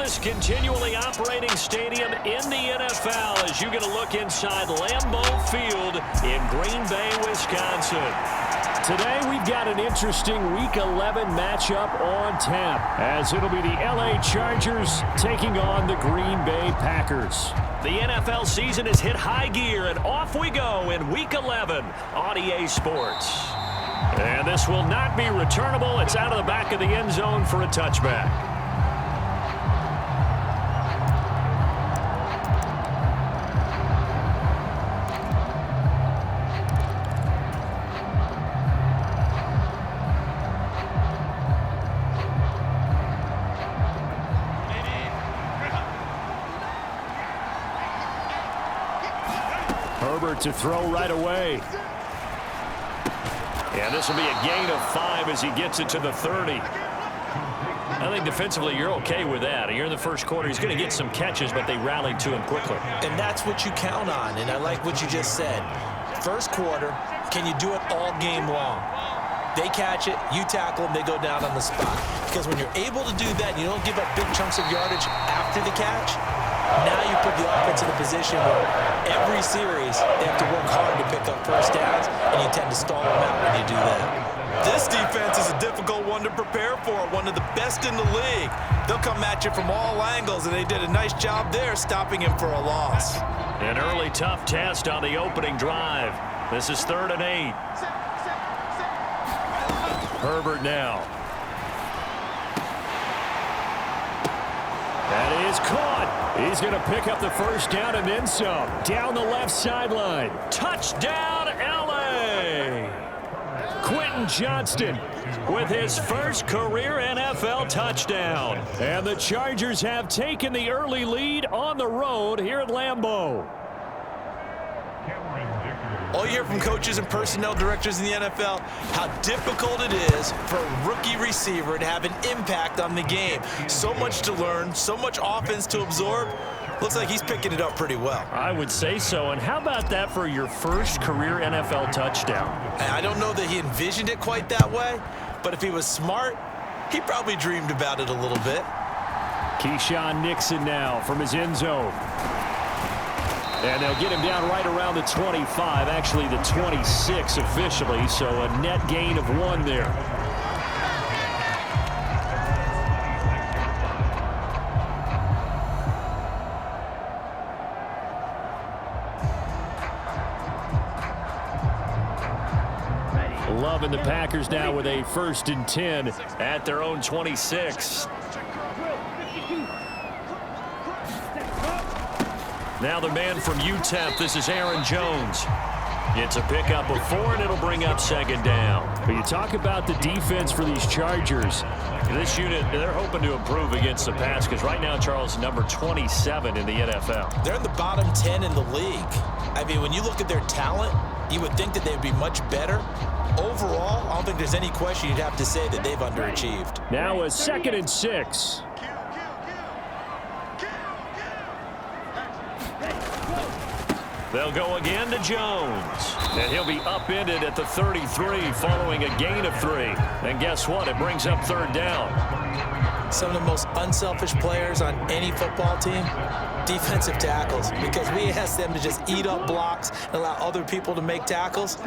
oldest continually operating stadium in the NFL as you get a look inside Lambeau Field in Green Bay, Wisconsin. Today we've got an interesting Week 11 matchup on tap as it'll be the LA Chargers taking on the Green Bay Packers. The NFL season has hit high gear and off we go in Week 11 on EA Sports. And this will not be returnable. It's out of the back of the end zone for a touchback. Herbert to throw right away. And this will be a gain of 5 as he gets it to the 30. I think defensively you're okay with that. You're in the first quarter. He's going to get some catches, but they rallied to him quickly. And that's what you count on, and I like what you just said. First quarter, can you do it all game long? They catch it, you tackle them, they go down on the spot. Because when you're able to do that, you don't give up big chunks of yardage after the catch, now you put the offense in a position where every series they have to work hard to pick up first downs, and you tend to stall them out when you do that. This defense is a difficult one to prepare for, one of the best in the league. They'll come at you from all angles, and they did a nice job there stopping him for a loss. An early tough test on the opening drive. This is 3rd and 8. Herbert now. That is caught. He's going to pick up the first down and then some. Down the left sideline. Touchdown, LA! Quentin Johnston with his first career NFL touchdown. And the Chargers have taken the early lead on the road here at Lambeau. All you hear from coaches and personnel directors in the NFL, how difficult it is for a rookie receiver to have an impact on the game. So much to learn, so much offense to absorb. Looks like he's picking it up pretty well. I would say so. And how about that for your first career NFL touchdown? I don't know that he envisioned it quite that way, but if he was smart, he probably dreamed about it a little bit. Keyshawn Nixon now from his end zone. And they'll get him down right around the 25, actually the 26 officially, so a net gain of 1 there. Loving the Packers now with a 1st and 10 at their own 26. Now the man from UTEP, this is Aaron Jones. It's a pickup of 4, and it'll bring up 2nd down. But you talk about the defense for these Chargers. This unit, they're hoping to improve against the pass because right now, Charles, number 27 in the NFL. They're in the bottom 10 in the league. I mean, when you look at their talent, you would think that they'd be much better. Overall, I don't think there's any question you'd have to say that they've underachieved. Now a 2nd and 6. They'll go again to Jones. And he'll be upended at the 33 following a gain of 3. And guess what? It brings up 3rd down. Some of the most unselfish players on any football team, defensive tackles, because we ask them to just eat up blocks and allow other people to make tackles.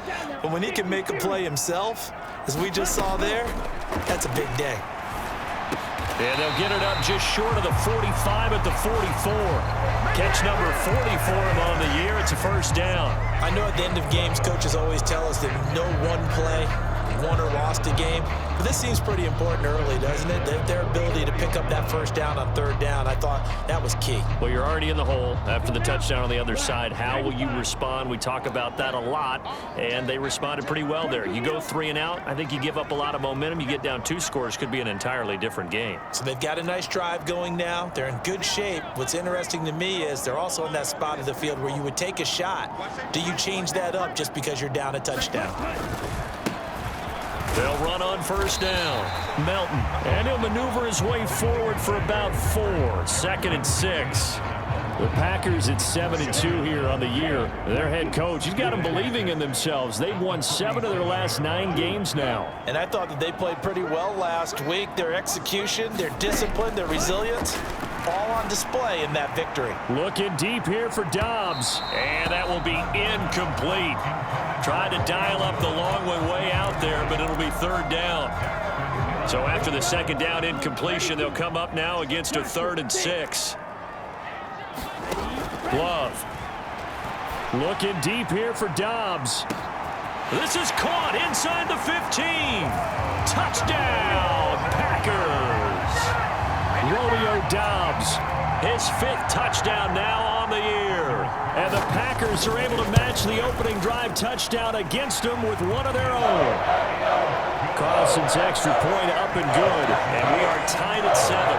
But when he can make a play himself, as we just saw there, that's a big day. And they'll get it up just short of the 45 at the 44. Catch number 40 for him on the year. It's a 1st down. I know at the end of games, coaches always tell us that no one play won or lost a game. But this seems pretty important early, doesn't it? Their ability to pick up that 1st down on 3rd down, I thought that was key. Well, you're already in the hole after the touchdown on the other side. How will you respond? We talk about that a lot, and they responded pretty well there. You go 3 and out, I think you give up a lot of momentum. You get down 2 scores, could be an entirely different game. So they've got a nice drive going now. They're in good shape. What's interesting to me is they're also in that spot of the field where you would take a shot. Do you change that up just because you're down a touchdown? They'll run on 1st down. Melton. And he'll maneuver his way forward for about 4. 2nd and 6. The Packers at 7-2 here on the year. Their head coach, he's got them believing in themselves. They've won 7 of their last 9 games now. And I thought that they played pretty well last week. Their execution, their discipline, their resilience, all on display in that victory. Looking deep here for Dobbs. And that will be incomplete. Tried to dial up the long way out there, but it'll be third down. So after the second down incompletion, they'll come up now against a 3rd and 6. Love. Looking deep here for Dobbs. This is caught inside the 15. Touchdown, Packers. Romeo Dobbs, his 5th touchdown now on the year. And the Packers are able to match the opening drive touchdown against them with one of their own. Carlson's extra point up and good, and we are tied at 7.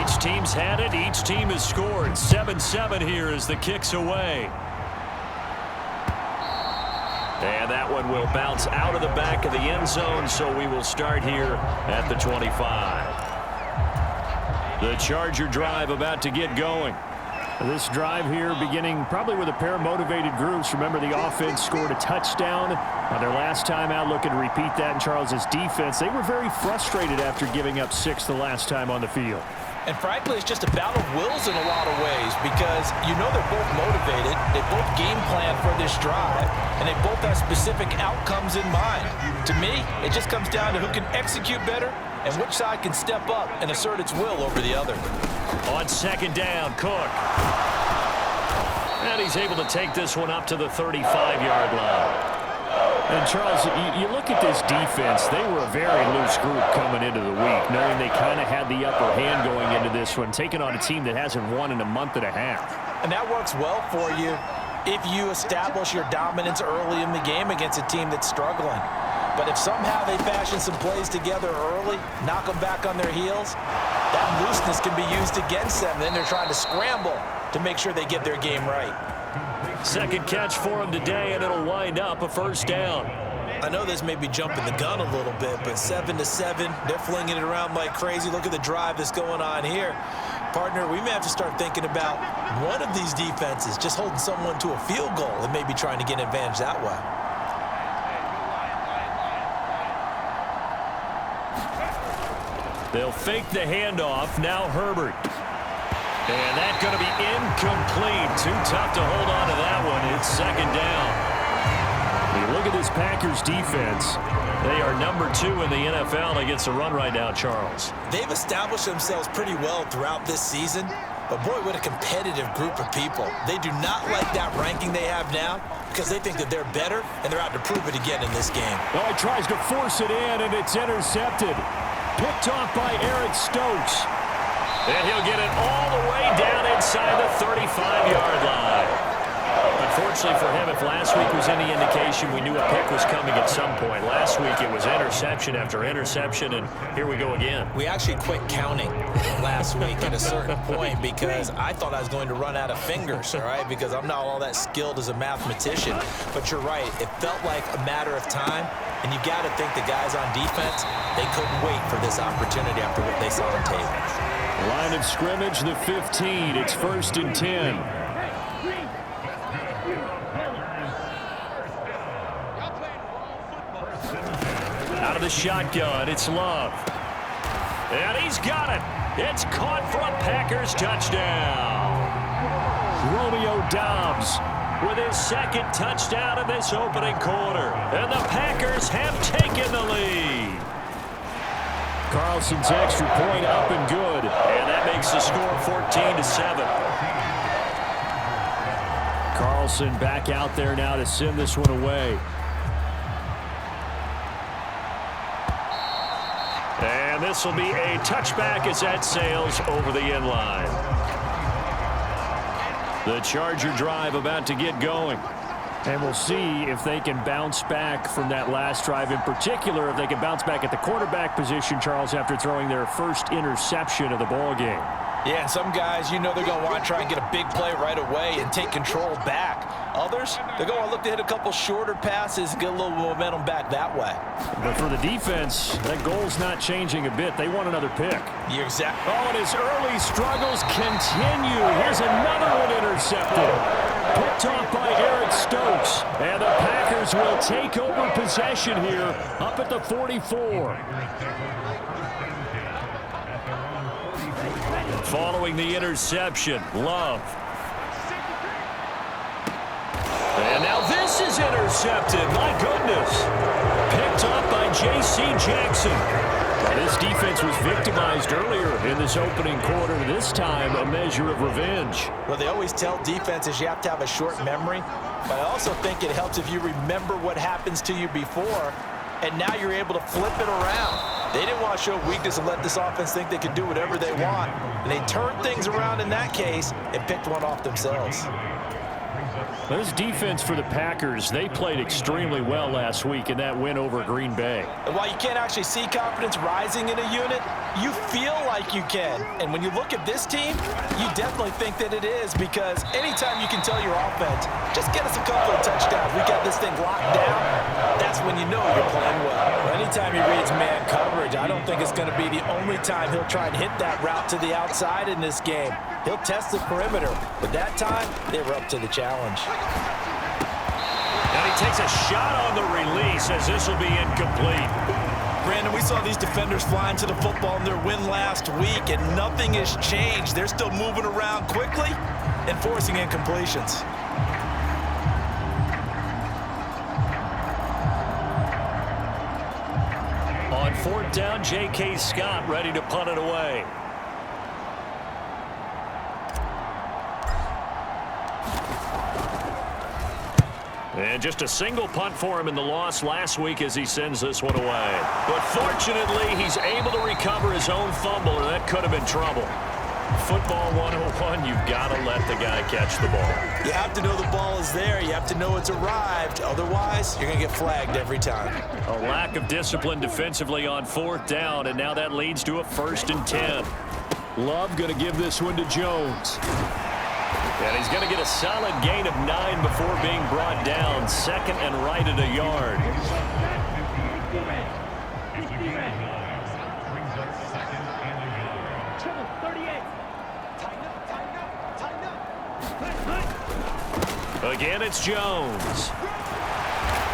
Each team's had it. Each team has scored. 7-7 here as the kick's away. And that one will bounce out of the back of the end zone, so we will start here at the 25. The Charger drive about to get going. This drive here beginning probably with a pair of motivated groups. Remember, the offense scored a touchdown on their last time out, looking to repeat that in Charles' defense. They were very frustrated after giving up 6 the last time on the field. And frankly, it's just a battle of wills in a lot of ways because you know they're both motivated. They both game plan for this drive, and they both have specific outcomes in mind. To me, it just comes down to who can execute better and which side can step up and assert its will over the other. On second down, Cook. And he's able to take this one up to the 35-yard line. And, Charles, you look at this defense, they were a very loose group coming into the week, knowing they kind of had the upper hand going into this one, taking on a team that hasn't won in a month and a half. And that works well for you if you establish your dominance early in the game against a team that's struggling. But if somehow they fashion some plays together early, knock them back on their heels, that looseness can be used against them. Then they're trying to scramble to make sure they get their game right. Second catch for him today, and it'll wind up a first down. I know this may be jumping the gun a little bit, but 7-7, they're flinging it around like crazy. Look at the drive that's going on here. Partner, we may have to start thinking about one of these defenses just holding someone to a field goal and maybe trying to get an advantage that way. They'll fake the handoff. Now Herbert. And that's going to be incomplete. Too tough to hold on to that one. It's second down. You look at this Packers defense. They are number 2 in the NFL against the run right now, Charles. They've established themselves pretty well throughout this season. But, boy, what a competitive group of people. They do not like that ranking they have now because they think that they're better, and they're out to prove it again in this game. Oh, he tries to force it in, and it's intercepted. Picked off by Eric Stokes. And he'll get it all the way down inside the 35-yard line. Unfortunately for him, if last week was any indication, we knew a pick was coming at some point. Last week it was interception after interception, and here we go again. We actually quit counting last week at a certain point because I thought I was going to run out of fingers, all right, because I'm not all that skilled as a mathematician. But you're right. It felt like a matter of time, and you got to think the guys on defense, they couldn't wait for this opportunity after what they saw on tape. Line of scrimmage, the 15. It's 1st and 10. Out of the shotgun, it's Love. And he's got it. It's caught for a Packers touchdown. Romeo Dobbs with his 2nd touchdown in this opening quarter. And the Packers have taken the lead. Carlson's extra point up and good. And that makes the score 14-7. Carlson back out there now to send this one away. And this will be a touchback as that sails over the end line. The Charger drive about to get going. And we'll see if they can bounce back from that last drive. In particular, if they can bounce back at the quarterback position, Charles, after throwing their first interception of the ball game. Yeah, and some guys, you know they're going to want to try and get a big play right away and take control back. Others, they're going to look to hit a couple shorter passes, get a little momentum back that way. But for the defense, that goal's not changing a bit. They want another pick. You're exactly. Oh, and his early struggles continue. Here's another one intercepted. Picked off by Eric Stokes. And the Packers Packers will take over possession here up at the 44. Following the interception, Love. And now this is intercepted. My goodness. Picked up by J.C. Jackson. Now this defense was victimized earlier in this opening quarter. This time, a measure of revenge. Well, they always tell defenses you have to have a short memory, but I also think it helps if you remember what happens to you before, and now you're able to flip it around. They didn't want to show weakness and let this offense think they could do whatever they want, and they turned things around in that case and picked one off themselves. This defense for the Packers, they played extremely well last week in that win over Green Bay. And while you can't actually see confidence rising in a unit, you feel like you can. And when you look at this team, you definitely think that it is, because anytime you can tell your offense, just get us a couple of touchdowns, we got this thing locked down, that's when you know you're playing well. Anytime he reads man coverage, I don't think it's going to be the only time he'll try and hit that route to the outside in this game. He'll test the perimeter, but that time, they were up to the challenge. And he takes a shot on the release as this will be incomplete. Brandon, we saw these defenders flying to the football in their win last week, and nothing has changed. They're still moving around quickly and forcing incompletions. On fourth down, J.K. Scott ready to punt it away. And just a single punt for him in the loss last week as he sends this one away. But fortunately, he's able to recover his own fumble, or that could have been trouble. Football 101, you've got to let the guy catch the ball. You have to know the ball is there. You have to know it's arrived. Otherwise, you're going to get flagged every time. A lack of discipline defensively on fourth down, and now that leads to a 1st and 10. Love going to give this one to Jones. And he's going to get a solid gain of 9 before being brought down. 2nd and right at a yard. Again, it's Jones.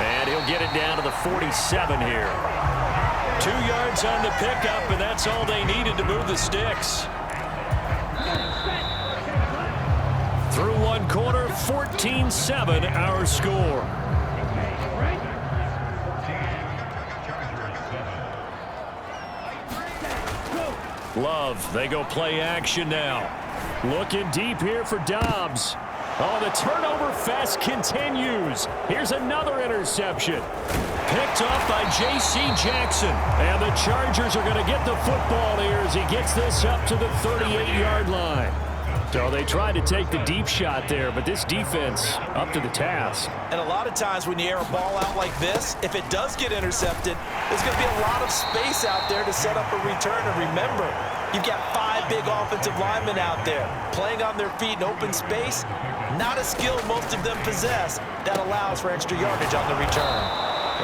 And he'll get it down to the 47 here. 2 yards on the pickup, and that's all they needed to move the sticks. Through one quarter, 14-7 our score. Love, they go play action now. Looking deep here for Dobbs. Oh, the turnover fest continues. Here's another interception. Picked off by J.C. Jackson. And the Chargers are going to get the football here as he gets this up to the 38-yard line. So they tried to take the deep shot there, but this defense up to the task. And a lot of times when you air a ball out like this, if it does get intercepted, there's going to be a lot of space out there to set up a return. And remember, you've got 5 big offensive linemen out there playing on their feet in open space. Not a skill most of them possess that allows for extra yardage on the return.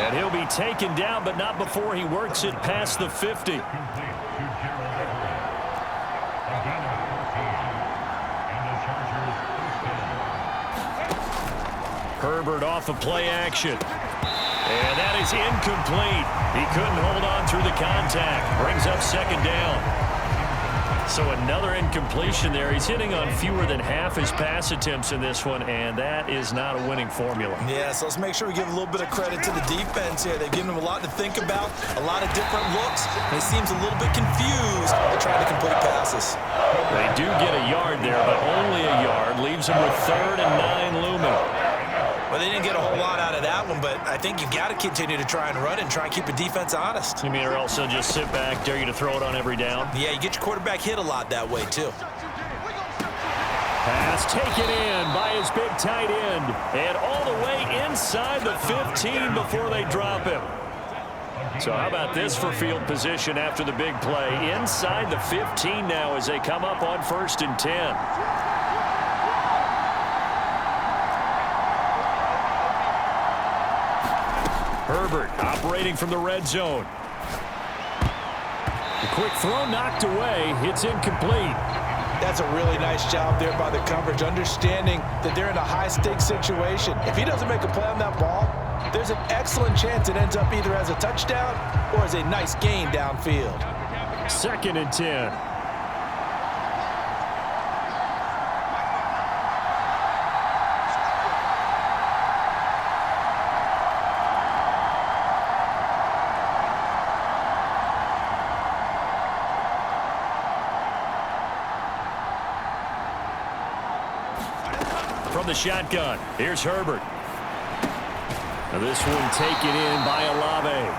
And he'll be taken down, but not before he works it past the 50. Herbert off of play action. And that is incomplete. He couldn't hold on through the contact. Brings up 2nd down. So another incompletion there. He's hitting on fewer than half his pass attempts in this one, and that is not a winning formula. Yeah, so let's make sure we give a little bit of credit to the defense here. They've given him a lot to think about, a lot of different looks, and he seems a little bit confused at trying to complete passes. They do get a yard there, but only a yard. Leaves him with 3rd and 9 looming. Well, they didn't get a whole lot out of that one, but I think you've got to continue to try and run and try and keep the defense honest. You mean, or else they'll just sit back, dare you to throw it on every down? Yeah, you get your quarterback hit a lot that way, too. Pass taken in by his big tight end. And all the way inside the 15 before they drop him. So how about this for field position after the big play? Inside the 15 now as they come up on 1st and 10. Herbert operating from the red zone. The quick throw knocked away. It's incomplete. That's a really nice job there by the coverage, understanding that they're in a high-stakes situation. If he doesn't make a play on that ball, there's there's an excellent chance it ends up either as a touchdown or as a nice gain downfield. 2nd and 10. From the shotgun, here's Herbert. Now this one taken in by Olave.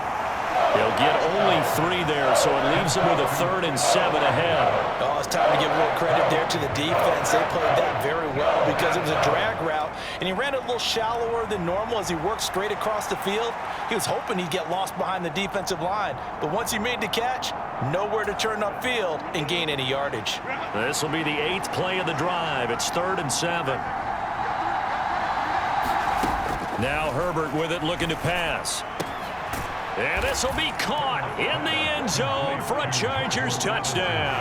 They'll get only 3 there, so it leaves them with a 3rd and 7 ahead. Oh, it's time to give a little credit there to the defense. They played that very well because it was a drag route, and he ran it a little shallower than normal as he worked straight across the field. He was hoping he'd get lost behind the defensive line, but once he made the catch, nowhere to turn upfield and gain any yardage. This will be the 8th play of the drive. It's 3rd and 7. Now Herbert with it, looking to pass. And this will be caught in the end zone for a Chargers touchdown.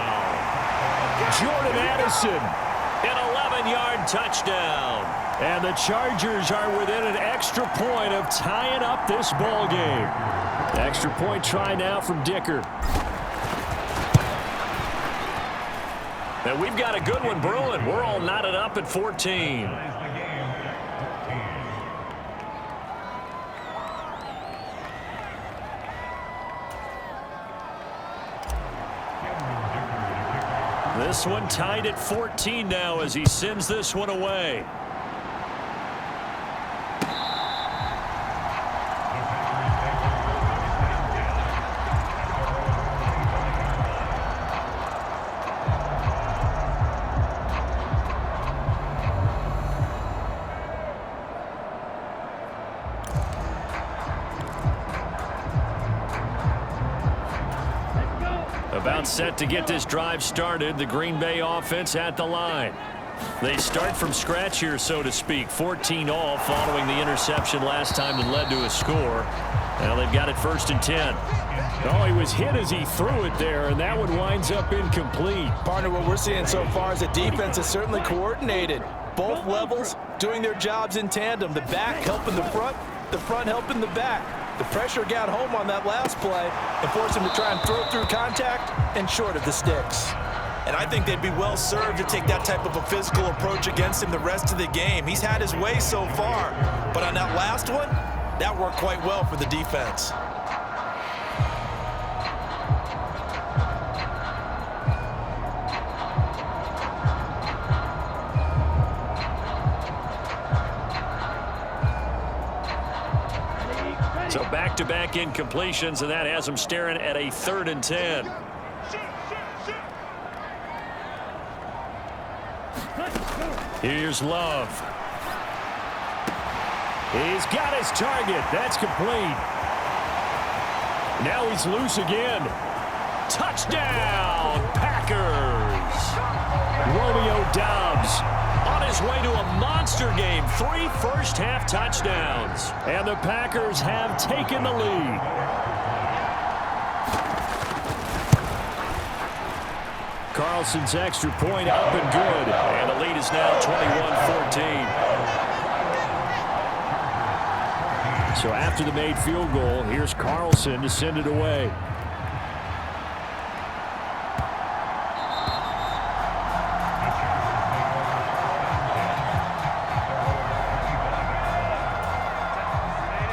Jordan Addison, an 11-yard touchdown. And the Chargers are within an extra point of tying up this ball game. Extra point try now from Dicker. And we've got a good one brewing. We're all knotted up at 14. This one tied at 14 now as he sends this one away. About set to get this drive started. The Green Bay offense at the line. They start from scratch here, so to speak. 14 all following the interception last time that led to a score. Now they've got it 1st and 10. Oh, he was hit as he threw it there, and that one winds up incomplete. Partner, what we're seeing so far is the defense is certainly coordinated. Both levels doing their jobs in tandem. The back helping the front helping the back. The pressure got home on that last play and forced him to try and throw through contact and short of the sticks. And I think they'd be well served to take that type of a physical approach against him the rest of the game. He's had his way so far, but on that last one, that worked quite well for the defense. So back-to-back incompletions, and that has them staring at a 3rd and 10. Here's Love. He's got his target. That's complete. Now he's loose again. Touchdown, Packers. Romeo Doubs on his way to a monster game. 3 first-half touchdowns. And the Packers have taken the lead. Carlson's extra point up and good. And the lead is now 21-14. So after the made field goal, here's Carlson to send it away.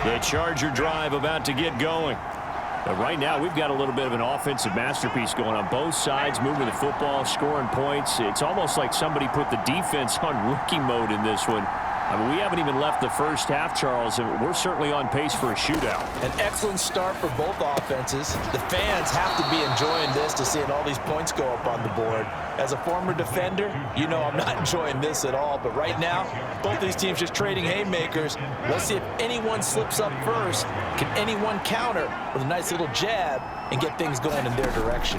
The Charger drive about to get going. But right now, we've got a little bit of an offensive masterpiece going on both sides, moving the football, scoring points. It's almost like somebody put the defense on rookie mode in this one. I mean, we haven't even left the first half, Charles, and we're certainly on pace for a shootout. An excellent start for both offenses. The fans have to be enjoying this to seeing all these points go up on the board. As a former defender, you know I'm not enjoying this at all. But right now, both these teams just trading haymakers. Let's see if anyone slips up first. Can anyone counter with a nice little jab and get things going in their direction?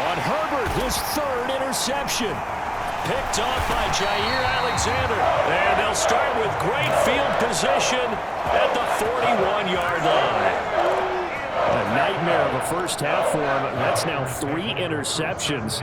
On Herbert, his 3rd interception. Picked off by Jair Alexander. And they'll start with great field position at the 41-yard line. A nightmare of a first half for him. That's now 3 interceptions.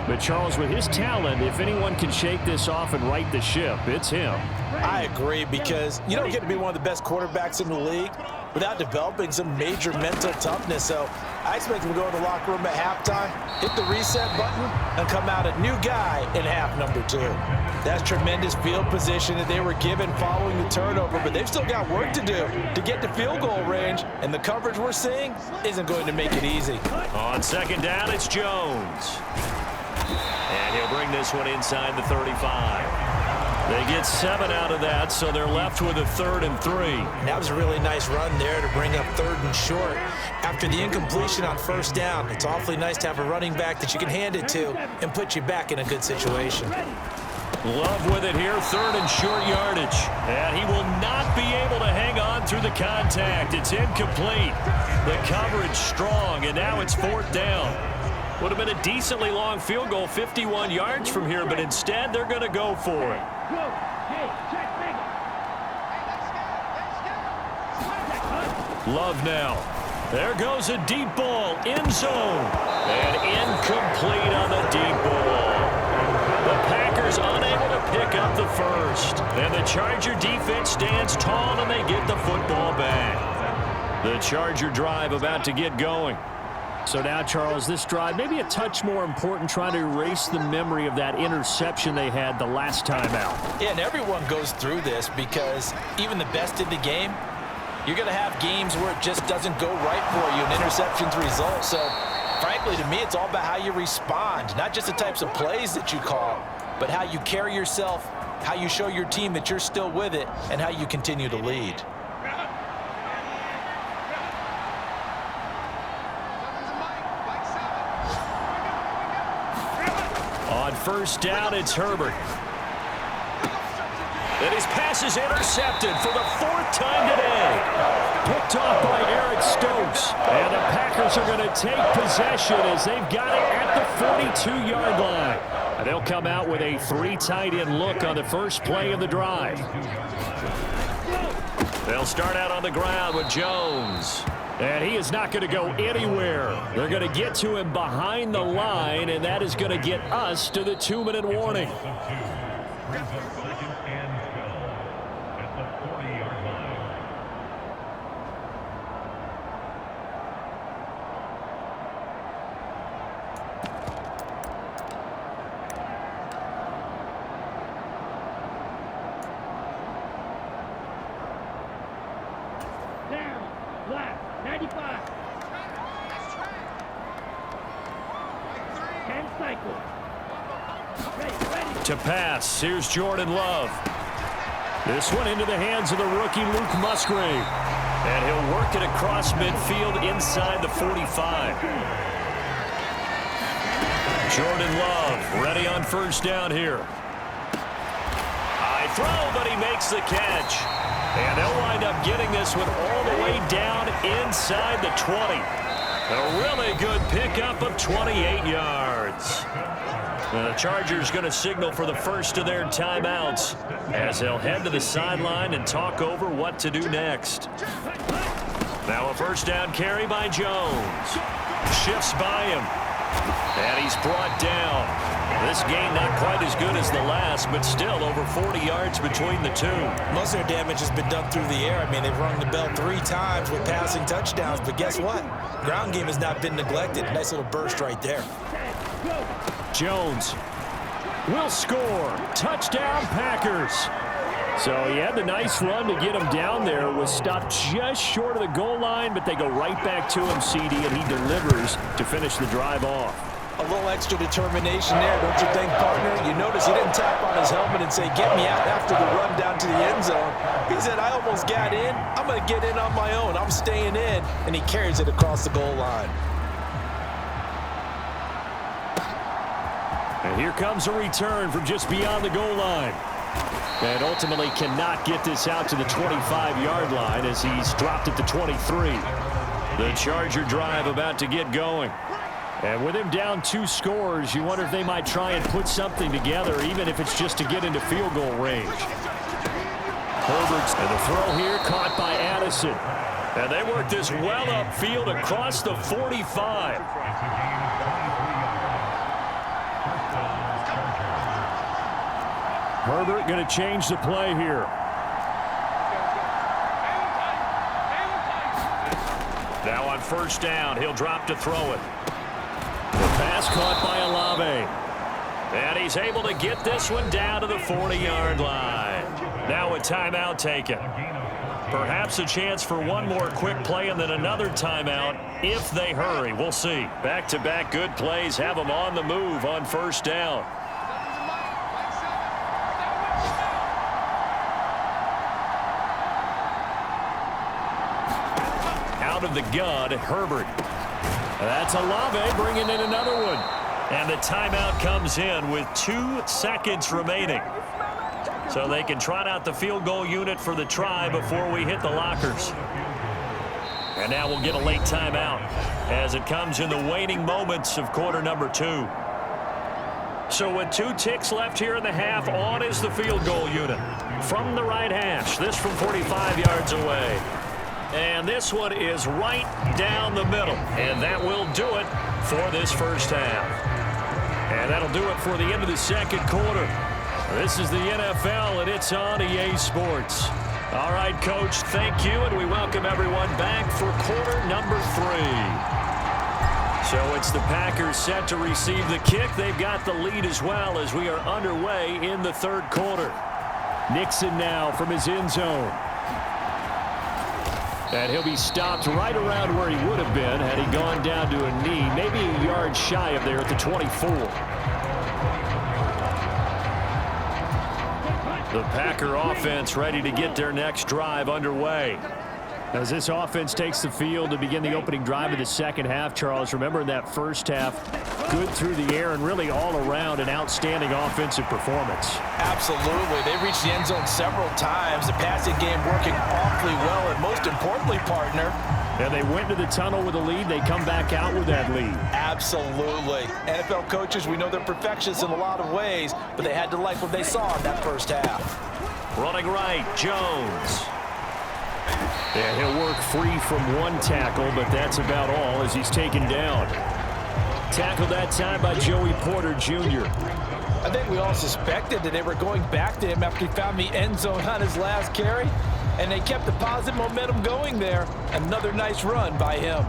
But Charles, with his talent, if anyone can shake this off and right the ship, it's him. I agree, because you don't get to be one of the best quarterbacks in the league without developing some major mental toughness. So I expect him to go in the locker room at halftime, hit the reset button, and come out a new guy in half number 2. That's tremendous field position that they were given following the turnover, but they've still got work to do to get to field goal range, and the coverage we're seeing isn't going to make it easy. On second down, it's Jones. And he'll bring this one inside the 35. They get 7 out of that, so they're left with a 3rd and 3. That was a really nice run there to bring up 3rd and short. After the incompletion on first down, it's awfully nice to have a running back that you can hand it to and put you back in a good situation. Love with it here, 3rd and short yardage. And he will not be able to hang on through the contact. It's incomplete. The coverage strong, and now it's 4th down. Would have been a decently long field goal, 51 yards from here, but instead they're going to go for it. Love now. There goes a deep ball, end zone. And incomplete on the deep ball. The Packers unable to pick up the first. And the Charger defense stands tall, and they get the football back. The Charger drive about to get going. So now, Charles, this drive maybe a touch more important, trying to erase the memory of that interception they had the last time out. Yeah, and everyone goes through this, because even the best in the game, you're going to have games where it just doesn't go right for you, and interceptions result. So, frankly, to me, it's all about how you respond, not just the types of plays that you call, but how you carry yourself, how you show your team that you're still with it, and how you continue to lead. On first down, it's Herbert. And his pass is intercepted for the 4th time today. Picked off by Eric Stokes. And the Packers are going to take possession as they've got it at the 42-yard line. And they'll come out with a 3 tight end look on the first play of the drive. They'll start out on the ground with Jones. And he is not going to go anywhere. They're going to get to him behind the line, and that is going to get us to the 2-minute warning. To pass, here's Jordan Love. This one into the hands of the rookie Luke Musgrave. And he'll work it across midfield inside the 45. Jordan Love ready on first down here. High throw, but he makes the catch. And they'll wind up getting this one all the way down inside the 20. A really good pickup of 28 yards. The Chargers going to signal for the first of their timeouts as they'll head to the sideline and talk over what to do next. Now a first down carry by Jones. Shifts by him. And he's brought down. This game not quite as good as the last, but still over 40 yards between the two. Most of their damage has been done through the air. I mean, they've rung the bell 3 times with passing touchdowns, but guess what? Ground game has not been neglected. Nice little burst right there. Jones will score. Touchdown, Packers. So he had the nice run to get him down there. Was stopped just short of the goal line, but they go right back to him, CD, and he delivers to finish the drive off. A little extra determination there, don't you think, partner? You notice he didn't tap on his helmet and say, get me out after the run down to the end zone. He said, I almost got in. I'm going to get in on my own. I'm staying in. And he carries it across the goal line. And here comes a return from just beyond the goal line. And ultimately cannot get this out to the 25-yard line as he's dropped at the 23. The Charger drive about to get going. And with him down 2 scores, you wonder if they might try and put something together, even if it's just to get into field goal range. Herbert's and the throw here caught by Addison. And they work this well upfield across the 45. Herbert going to change the play here. Now on first down, he'll drop to throw it. The pass caught by Olave. And he's able to get this one down to the 40-yard line. Now a timeout taken. Perhaps a chance for one more quick play and then another timeout if they hurry. We'll see. Back-to-back good plays have them on the move on first down. Out of the gun, Herbert. That's Olave bringing in another one. And the timeout comes in with 2 seconds remaining. So they can trot out the field goal unit for the try before we hit the lockers. And now we'll get a late timeout as it comes in the waning moments of quarter number 2. So with 2 ticks left here in the half, on is the field goal unit. From the right hash, this from 45 yards away. And this one is right down the middle. And that will do it for this first half. And that'll do it for the end of the second quarter. This is the NFL, and it's on EA Sports. All right, Coach, thank you, and we welcome everyone back for quarter number 3. So it's the Packers set to receive the kick. They've got the lead as well as we are underway in the third quarter. Nixon now from his end zone. And he'll be stopped right around where he would have been had he gone down to a knee, maybe a yard shy of there at the 24. The Packer offense ready to get their next drive underway. As this offense takes the field to begin the opening drive of the second half, Charles, remember in that first half, good through the air and really all around an outstanding offensive performance. Absolutely. They reached the end zone several times. The passing game working awfully well, and most importantly, partner. And they went to the tunnel with a lead. They come back out with that lead. Absolutely. NFL coaches, we know they're perfectionists in a lot of ways, but they had to like what they saw in that first half. Running right, Jones. And he'll work free from one tackle, but that's about all as he's taken down. Tackled that time by Joey Porter Jr. I think we all suspected that they were going back to him after he found the end zone on his last carry, and they kept the positive momentum going there. Another nice run by him.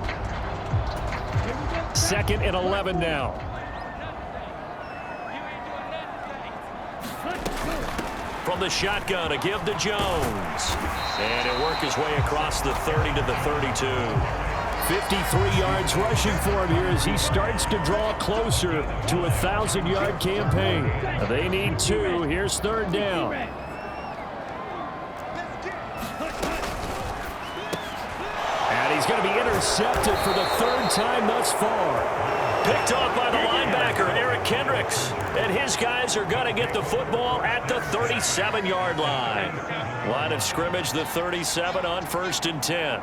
2nd and 11 now. From the shotgun, a give to Jones. And he'll work his way across the 30 to the 32. 53 yards rushing for him here as he starts to draw closer to a 1,000-yard campaign. They need 2. Here's third down. And he's going to be intercepted for the 3rd time thus far. Picked off by the linebacker, Eric Kendricks. And his guys are going to get the football at the 37-yard line. Line of scrimmage, the 37 on 1st and 10.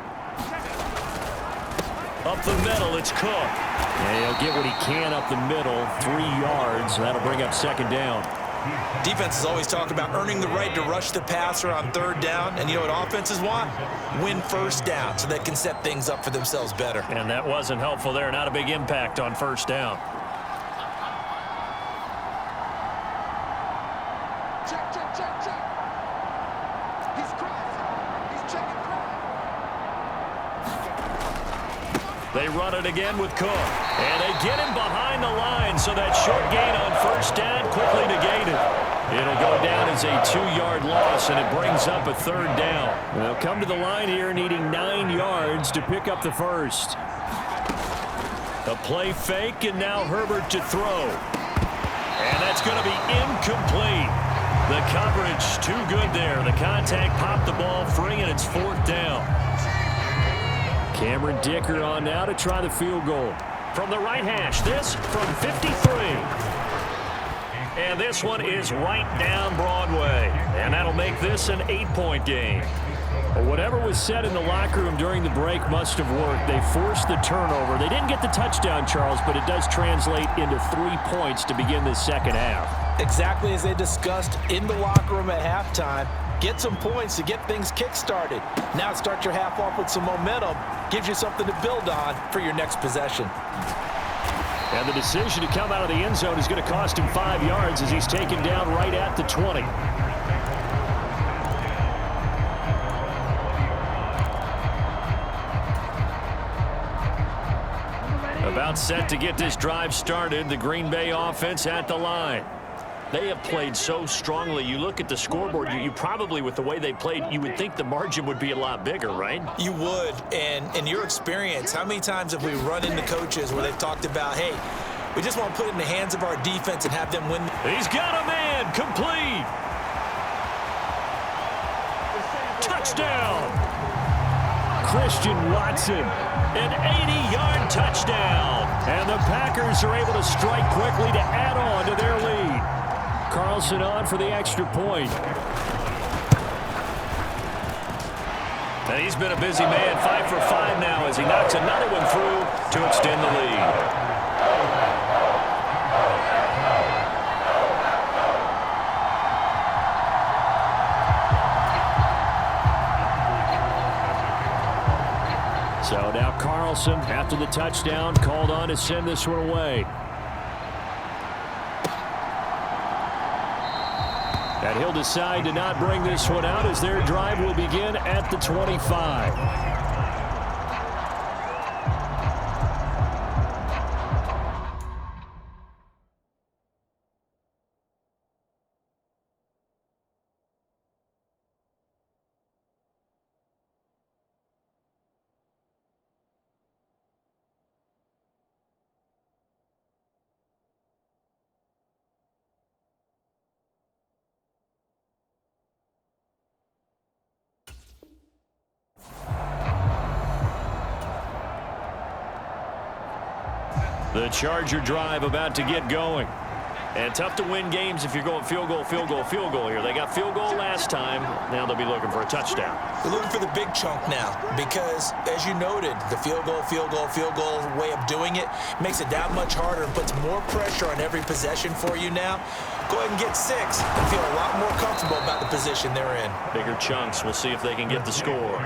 Up the middle, it's Cook. And he'll get what he can up the middle, 3 yards. That'll bring up 2nd down. Defenses always talk about earning the right to rush the passer on 3rd down. And you know what offenses want? Win first down so they can set things up for themselves better. And that wasn't helpful there. Not a big impact on 1st down. Check. He's crossing. He's checking cross. They run it again with Cook. And they get him behind the line, so that short gain on 1st down quickly negated. It'll go down as a 2-yard loss, and it brings up a 3rd down. They'll come to the line here needing 9 yards to pick up the first. A play fake, and now Herbert to throw. And that's going to be incomplete. The coverage too good there. The contact popped the ball free, and it's 4th down. Cameron Dicker on now to try the field goal. From the right hash, this from 53. And this one is right down Broadway. And that'll make this an 8-point game. Whatever was said in the locker room during the break must have worked. They forced the turnover. They didn't get the touchdown, Charles, but it does translate into 3 points to begin this second half. Exactly as they discussed in the locker room at halftime. Get some points to get things kick-started. Now start your half off with some momentum. Gives you something to build on for your next possession. And the decision to come out of the end zone is going to cost him 5 yards as he's taken down right at the 20. About set to get this drive started. The Green Bay offense at the line. They have played so strongly. You look at the scoreboard, you probably, with the way they played, you would think the margin would be a lot bigger, right? You would. And in your experience, how many times have we run into coaches where they've talked about, hey, we just want to put it in the hands of our defense and have them win? He's got a man. Complete. Touchdown. Christian Watson. An 80-yard touchdown. And the Packers are able to strike quickly to add on to their lead. Carlson on for the extra point. And he's been a busy man, 5 for 5 now as he knocks another one through to extend the lead. So now Carlson, after the touchdown, called on to send this one away. And he'll decide to not bring this one out as their drive will begin at the 25. The Charger drive about to get going. And tough to win games if you're going field goal, field goal, field goal here. They got field goal last time. Now they'll be looking for a touchdown. They're looking for the big chunk now because, as you noted, the field goal way of doing it makes it that much harder and puts more pressure on every possession for you now. Go ahead and get 6 and feel a lot more comfortable about the position they're in. Bigger chunks. We'll see if they can get the score.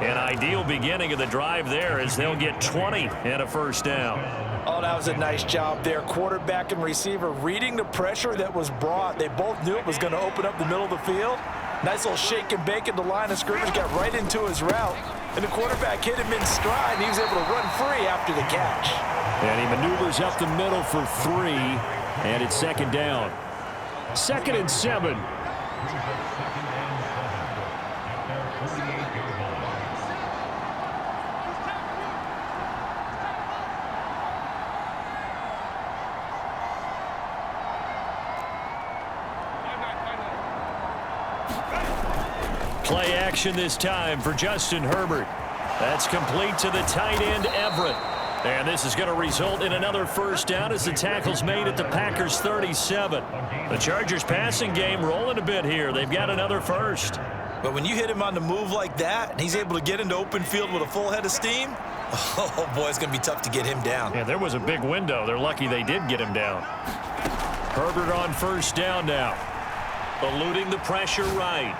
An ideal beginning of the drive there as they'll get 20 and a first down. Oh, that was a nice job there. Quarterback and receiver reading the pressure that was brought. They both knew it was going to open up the middle of the field. Nice little shake and bake at the line of scrimmage, got right into his route. And the quarterback hit him in stride, and he was able to run free after the catch. And he maneuvers up the middle for 3, and it's second down. 2nd and 7. Play action this time for Justin Herbert. That's complete to the tight end, Everett. And this is going to result in another first down as the tackle's made at the Packers 37. The Chargers passing game rolling a bit here. They've got another first. But when you hit him on the move like that, and he's able to get into open field with a full head of steam, oh boy, it's going to be tough to get him down. Yeah, there was a big window. They're lucky they did get him down. Herbert on first down now. Eluding the pressure right.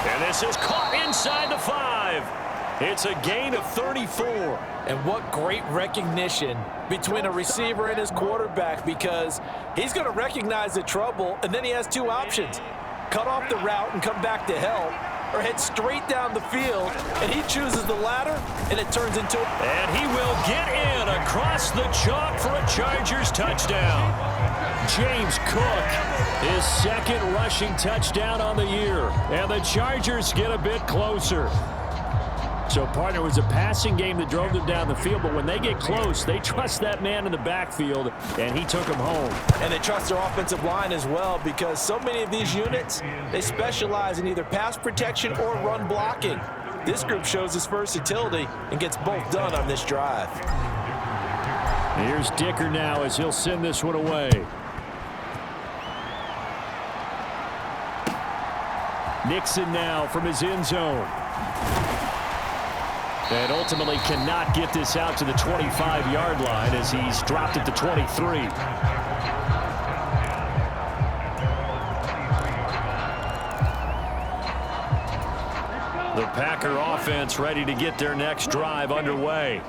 And this is caught inside the 5. It's a gain of 34. And what great recognition between a receiver and his quarterback, because he's going to recognize the trouble, and then he has 2 options. Cut off the route and come back to help, or head straight down the field, and he chooses the latter, and it turns into... And he will get in across the chalk for a Chargers touchdown. James Cook, his 2nd rushing touchdown on the year, and the Chargers get a bit closer. So, partner, it was a passing game that drove them down the field, but when they get close, they trust that man in the backfield, and he took him home. And they trust their offensive line as well, because so many of these units, they specialize in either pass protection or run blocking. This group shows its versatility and gets both done on this drive. Here's Dicker now as he'll send this one away. Nixon now from his end zone. And ultimately cannot get this out to the 25-yard line as he's dropped at the 23. The Packer offense ready to get their next drive underway.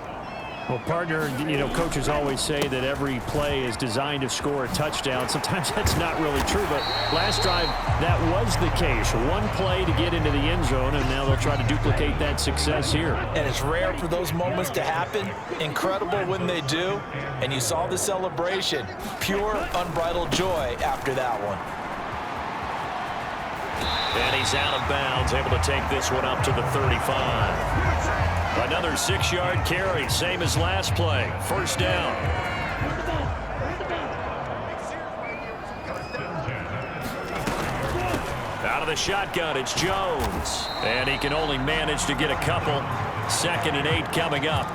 Well, partner, coaches always say that every play is designed to score a touchdown. Sometimes that's not really true, but last drive, that was the case. One play to get into the end zone, and now they'll try to duplicate that success here. And it's rare for those moments to happen. Incredible when they do. And you saw the celebration. Pure, unbridled joy after that one. And he's out of bounds, able to take this one up to the 35. Another 6-yard carry, same as last play. First down. Out of the shotgun, it's Jones. And he can only manage to get a couple. 2nd and 8 coming up.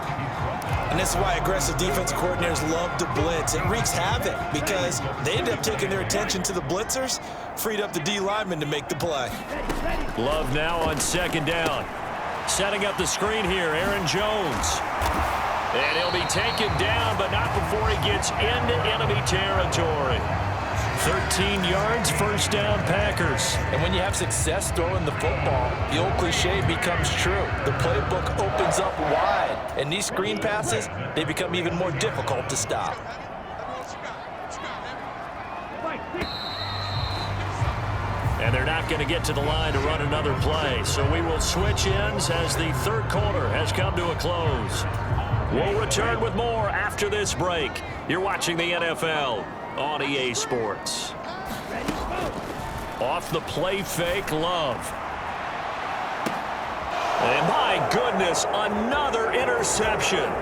And this is why aggressive defensive coordinators love to blitz. It wreaks havoc because they end up taking their attention to the blitzers, freed up the D lineman to make the play. Love now on 2nd down. Setting up the screen here, Aaron Jones. And he'll be taken down, but not before he gets into enemy territory. 13 yards, first down, Packers. And when you have success throwing the football, the old cliche becomes true. The playbook opens up wide, and these screen passes, they become even more difficult to stop. And they're not going to get to the line to run another play. So we will switch ends as the third quarter has come to a close. We'll return with more after this break. You're watching the NFL on EA Sports. Off the play fake, Love. And my goodness, another interception.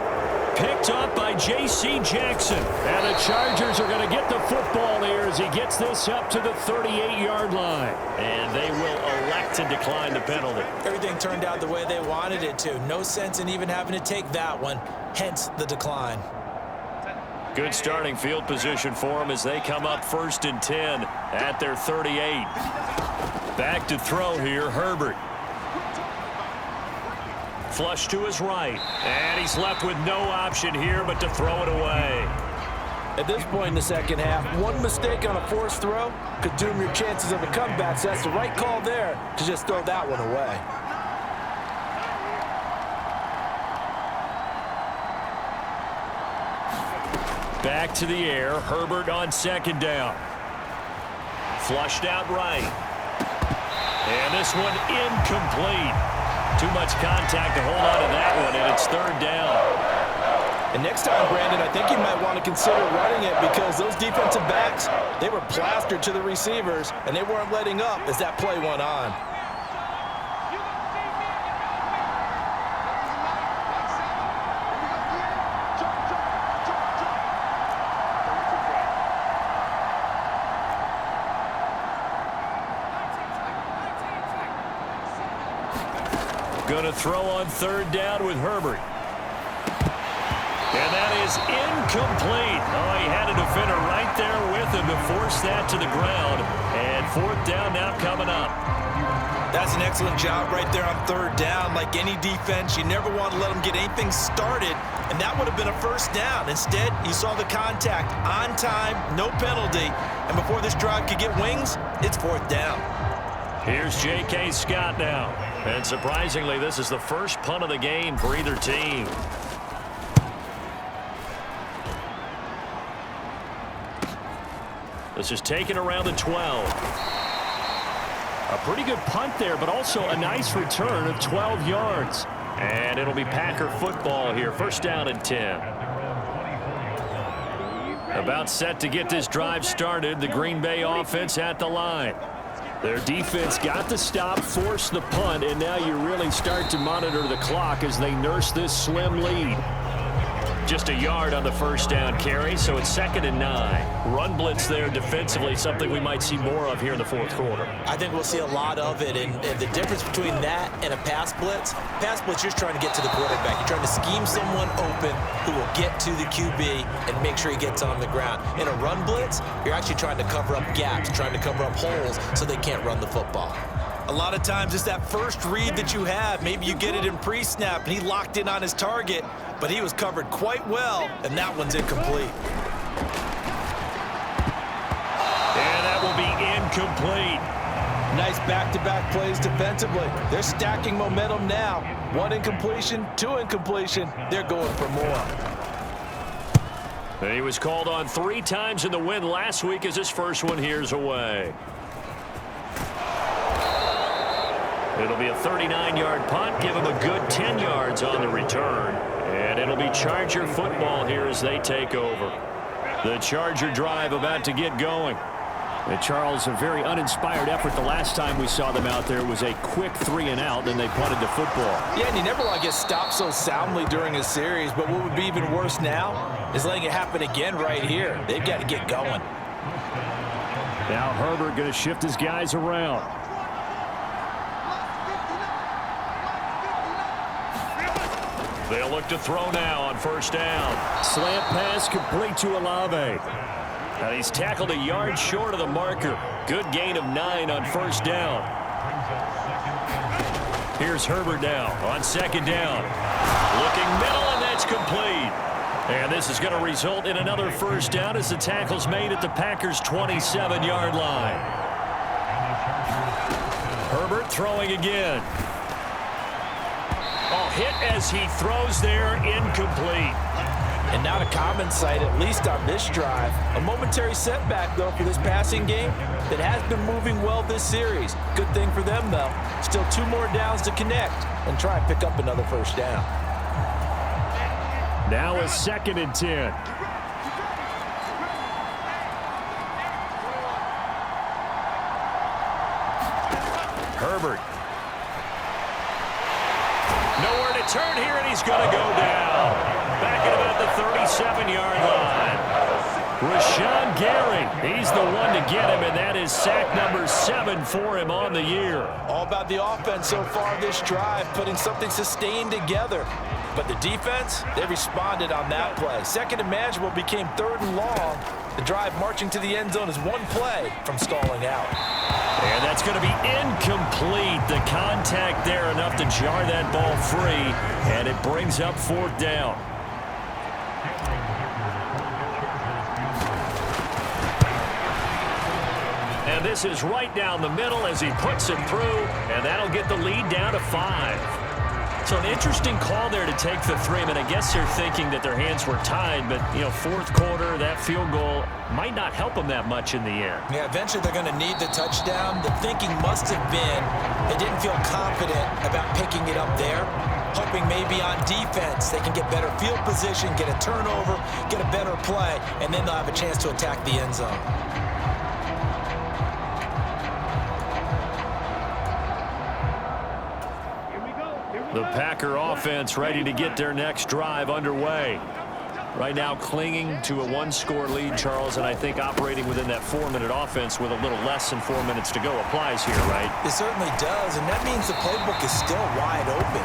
Picked up by J.C. Jackson. And the Chargers are going to get the football here as he gets this up to the 38-yard line. And they will elect to decline the penalty. Everything turned out the way they wanted it to. No sense in even having to take that one, hence the decline. Good starting field position for them as they come up 1st and 10 at their 38. Back to throw here, Herbert. Flush to his right, and he's left with no option here but to throw it away. At this point in the second half, one mistake on a forced throw could doom your chances of a comeback, so that's the right call there to just throw that one away. Back to the air, Herbert on 2nd down. Flushed out right. And this one incomplete. Too much contact to hold on to that one, and it's 3rd down. And next time, Brandon, I think you might want to consider running it because those defensive backs, they were plastered to the receivers, and they weren't letting up as that play went on. Going to throw on 3rd down with Herbert. And that is incomplete. Oh, he had a defender right there with him to force that to the ground. And 4th down now coming up. That's an excellent job right there on 3rd down. Like any defense, you never want to let them get anything started. And that would have been a 1st down. Instead, you saw the contact on time, no penalty. And before this drive could get wings, it's 4th down. Here's J.K. Scott now. And surprisingly, this is the first punt of the game for either team. This is taken around the 12. A pretty good punt there, but also a nice return of 12 yards. And it'll be Packer football here. 1st down and 10. About set to get this drive started. The Green Bay offense at the line. Their defense got the stop, forced the punt, and now you really start to monitor the clock as they nurse this slim lead. Just a yard on the 1st down carry, so it's 2nd and 9. Run blitz there defensively, something we might see more of here in the 4th quarter. I think we'll see a lot of it, and the difference between that and a pass blitz, you're trying to get to the quarterback. You're trying to scheme someone open who will get to the QB and make sure he gets on the ground. In a run blitz, you're actually trying to cover up gaps, trying to cover up holes so they can't run the football. A lot of times it's that first read that you have. Maybe you get it in pre-snap, and he locked in on his target, but he was covered quite well, and that one's incomplete. And that will be incomplete. Nice back-to-back plays defensively. They're stacking momentum now. 1 incompletion, 2 incompletion. They're going for more. And he was called on 3 times in the win last week as his first one here's away. It'll be a 39-yard punt. Give him a good 10 yards on the return. And it'll be Charger football here as they take over. The Charger drive about to get going. And Charles, a very uninspired effort the last time we saw them out there. It was a quick 3-and-out, then they punted the football. Yeah, and you never want to get stopped so soundly during a series, but what would be even worse now is letting it happen again right here. They've got to get going. Now Herbert going to shift his guys around. They'll look to throw now on first down. Slant pass complete to Olave. And he's tackled a yard short of the marker. Good gain of 9 on first down. Here's Herbert now on second down. Looking middle, and that's complete. And this is going to result in another first down as the tackle's made at the Packers' 27-yard line. Herbert throwing again. Oh, hit as he throws there, incomplete. And not a common sight, at least on this drive. A momentary setback, though, for this passing game that has been moving well this series. Good thing for them, though. Still 2 more downs to connect and try and pick up another first down. Now a 2nd and 10. Herbert. Nowhere to turn here, and he's going to go down. Back at about the 37-yard line. Rashawn Gary, he's the one to get him, and that is sack number 7 for him on the year. All about the offense so far this drive, putting something sustained together. But the defense, they responded on that play. Second and manageable became 3rd and long. The drive marching to the end zone is 1 play from stalling out. And that's going to be incomplete. The contact there enough to jar that ball free, and it brings up 4th down. And this is right down the middle as he puts it through, and that'll get the lead down to 5. So an interesting call there to take the 3. I mean, I guess they're thinking that their hands were tied, but, you know, 4th quarter, that field goal might not help them that much in the end. Yeah, eventually they're going to need the touchdown. The thinking must have been they didn't feel confident about picking it up there, hoping maybe on defense they can get better field position, get a turnover, get a better play, and then they'll have a chance to attack the end zone. The Packer offense ready to get their next drive underway. Right now clinging to a 1-score lead, Charles, and I think operating within that 4-minute offense with a little less than 4 minutes to go applies here, right? It certainly does, and that means the playbook is still wide open.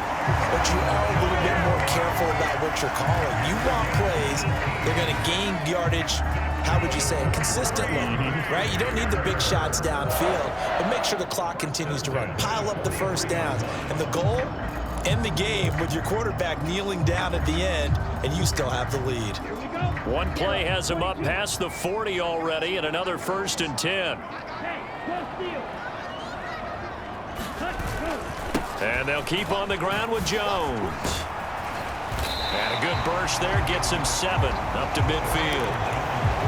But you are a little bit more careful about what you're calling. You want plays, they're going to gain yardage, how would you say it, consistently, right? You don't need the big shots downfield, but make sure the clock continues to run. Pile up the first downs, and the goal, end the game with your quarterback kneeling down at the end, and you still have the lead. One play has him up past the 40 already, and another 1st and 10. And they'll keep on the ground with Jones. And a good burst there gets him 7 up to midfield.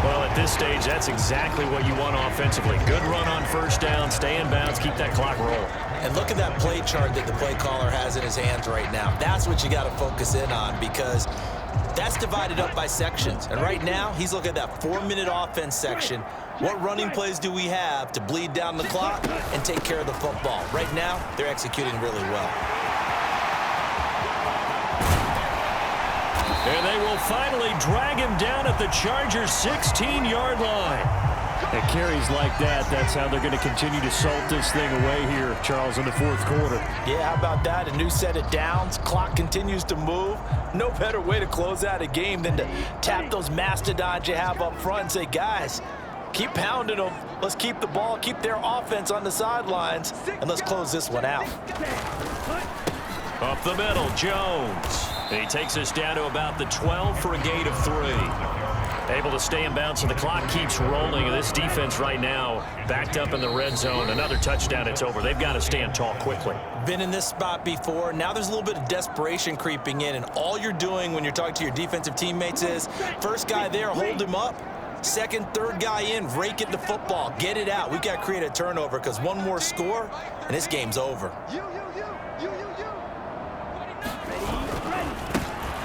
Well, at this stage, that's exactly what you want offensively. Good run on first down, stay in bounds, keep that clock rolling. And look at that play chart that the play caller has in his hands right now. That's what you got to focus in on, because that's divided up by sections. And right now, he's looking at that 4-minute offense section. What running plays do we have to bleed down the clock and take care of the football? Right now, they're executing really well. And they will finally drag him down at the Chargers' 16-yard line. At carries like that, that's how they're going to continue to salt this thing away here, Charles, in the 4th quarter. Yeah, how about that? A new set of downs. Clock continues to move. No better way to close out a game than to tap those mastodons you have up front and say, guys, keep pounding them. Let's keep the ball, keep their offense on the sidelines, and let's close this one out. Up the middle, Jones. He takes us down to about the 12 for a gain of 3. Able to stay in bounds, and the clock keeps rolling. This defense right now backed up in the red zone. Another touchdown, it's over. They've got to stand tall quickly. Been in this spot before. Now there's a little bit of desperation creeping in, and all you're doing when you're talking to your defensive teammates is first guy there, hold him up. Second, third guy in, rake it the football. Get it out. We've got to create a turnover because one more score, and this game's over.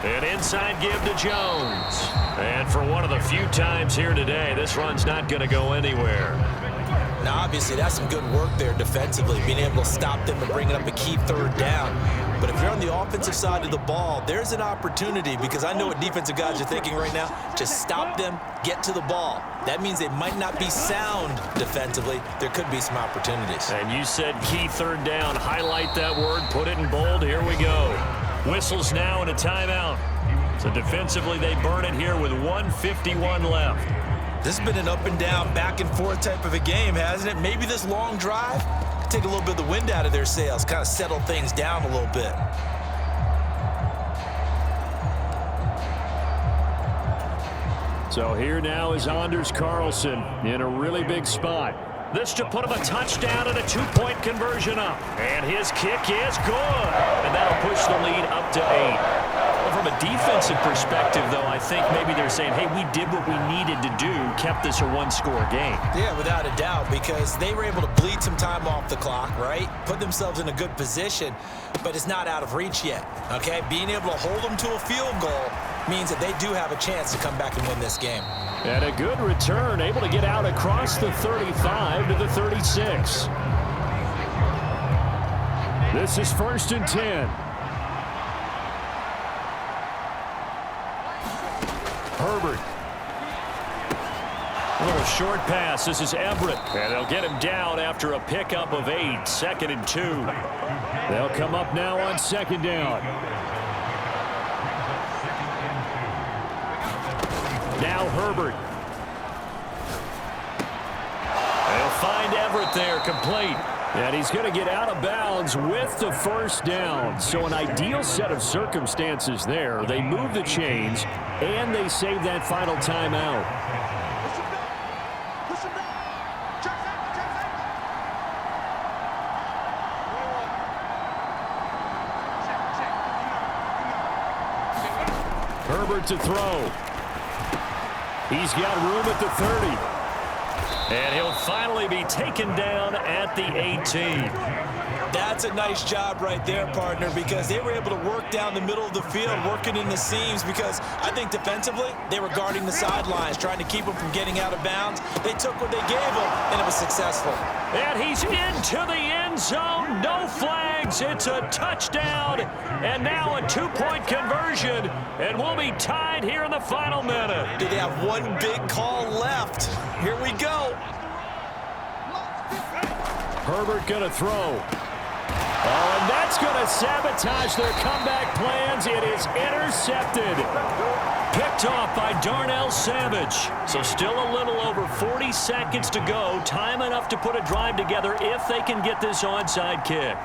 An inside give to Jones. And for one of the few times here today, this run's not going to go anywhere. Now, obviously, that's some good work there defensively, being able to stop them and bringing up a key third down. But if you're on the offensive side of the ball, there's an opportunity because I know what defensive guys are thinking right now. Just stop them, get to the ball. That means they might not be sound defensively. There could be some opportunities. And you said key third down. Highlight that word, put it in bold. Here we go. Whistles now and a timeout. So defensively, they burn it here with 1:51 left. This has been an up and down, back and forth type of a game, hasn't it? Maybe this long drive could take a little bit of the wind out of their sails, kind of settle things down a little bit. So here now is Anders Carlson in a really big spot. This to put him a touchdown and a two-point conversion up. And his kick is good. And that'll push the lead up to 8. Well, from a defensive perspective, though, I think maybe they're saying, hey, we did what we needed to do, kept this a one-score game. Yeah, without a doubt, because they were able to bleed some time off the clock, right? Put themselves in a good position, but it's not out of reach yet, okay? Being able to hold them to a field goal means that they do have a chance to come back and win this game. And a good return, able to get out across the 35 to the 36. This is 1st and 10. Herbert. A little short pass. This is Everett. And they'll get him down after a pickup of 8. 2nd and 2. They'll come up now on 2nd down. Now Herbert. They'll find Everett there, complete. And he's going to get out of bounds with the 1st down. So an ideal set of circumstances there. They move the chains, and they save that final timeout. Herbert to throw. He's got room at the 30. And he'll finally be taken down at the 18. That's a nice job right there, partner, because they were able to work down the middle of the field, working in the seams, because I think defensively, they were guarding the sidelines, trying to keep them from getting out of bounds. They took what they gave them, and it was successful. And he's into the end zone. No flags. It's a touchdown. And now a two-point conversion. And we'll be tied here in the final minute. Do they have one big call left? Here we go. Herbert going to throw. Oh, and that's going to sabotage their comeback plans. It is intercepted. Picked off by Darnell Savage. So still a little over 40 seconds to go. Time enough to put a drive together if they can get this onside kick.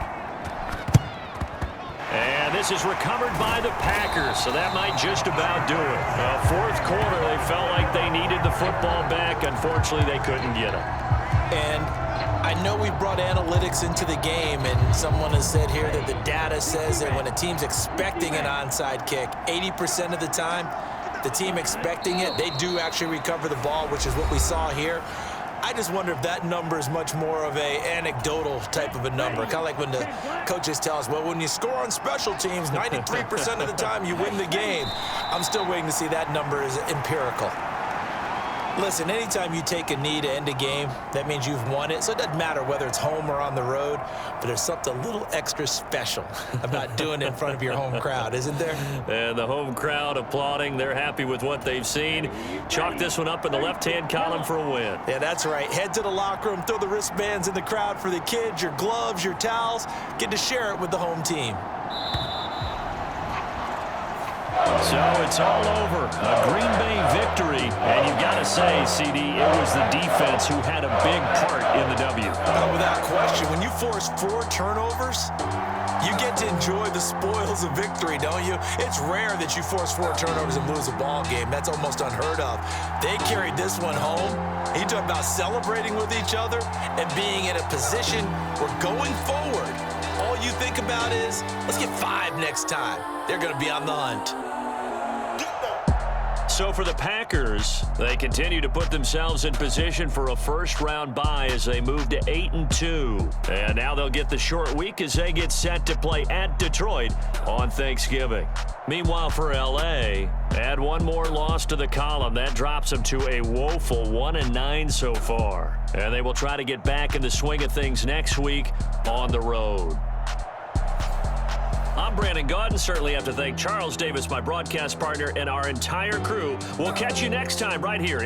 And this is recovered by the Packers, so that might just about do it. Fourth quarter, they felt like they needed the football back. Unfortunately, they couldn't get it. And I know we brought analytics into the game, and someone has said here that the data says that when a team's expecting an onside kick, 80% of the time, the team expecting it, they do actually recover the ball, which is what we saw here. I just wonder if that number is much more of a anecdotal type of a number. Kind of like when the coaches tell us, well, when you score on special teams, 93% of the time you win the game. I'm still waiting to see that number is empirical. Listen, anytime you take a knee to end a game, that means you've won it. So it doesn't matter whether it's home or on the road, but there's something a little extra special about doing it in front of your home crowd, isn't there? And the home crowd applauding. They're happy with what they've seen. Chalk this one up in the left-hand column for a win. Yeah, that's right. Head to the locker room, throw the wristbands in the crowd for the kids, your gloves, your towels. Get to share it with the home team. So it's all over. A Green Bay victory. And you've got to say, CD, it was the defense who had a big part in the W. Without question, when you force 4 turnovers, you get like to enjoy the spoils of victory, don't you? It's rare that you force 4 turnovers and lose a ball game. That's almost unheard of. They carried this one home. You talk about celebrating with each other and being in a position where going forward, all you think about is, let's get 5 next time. They're going to be on the hunt. So for the Packers, they continue to put themselves in position for a first-round bye as they move to 8-2. And now they'll get the short week as they get set to play at Detroit on Thanksgiving. Meanwhile, for L.A., add one more loss to the column. That drops them to a woeful 1-9 so far. And they will try to get back in the swing of things next week on the road. I'm Brandon Gaudin. Certainly have to thank Charles Davis, my broadcast partner, and our entire crew. We'll catch you next time right here.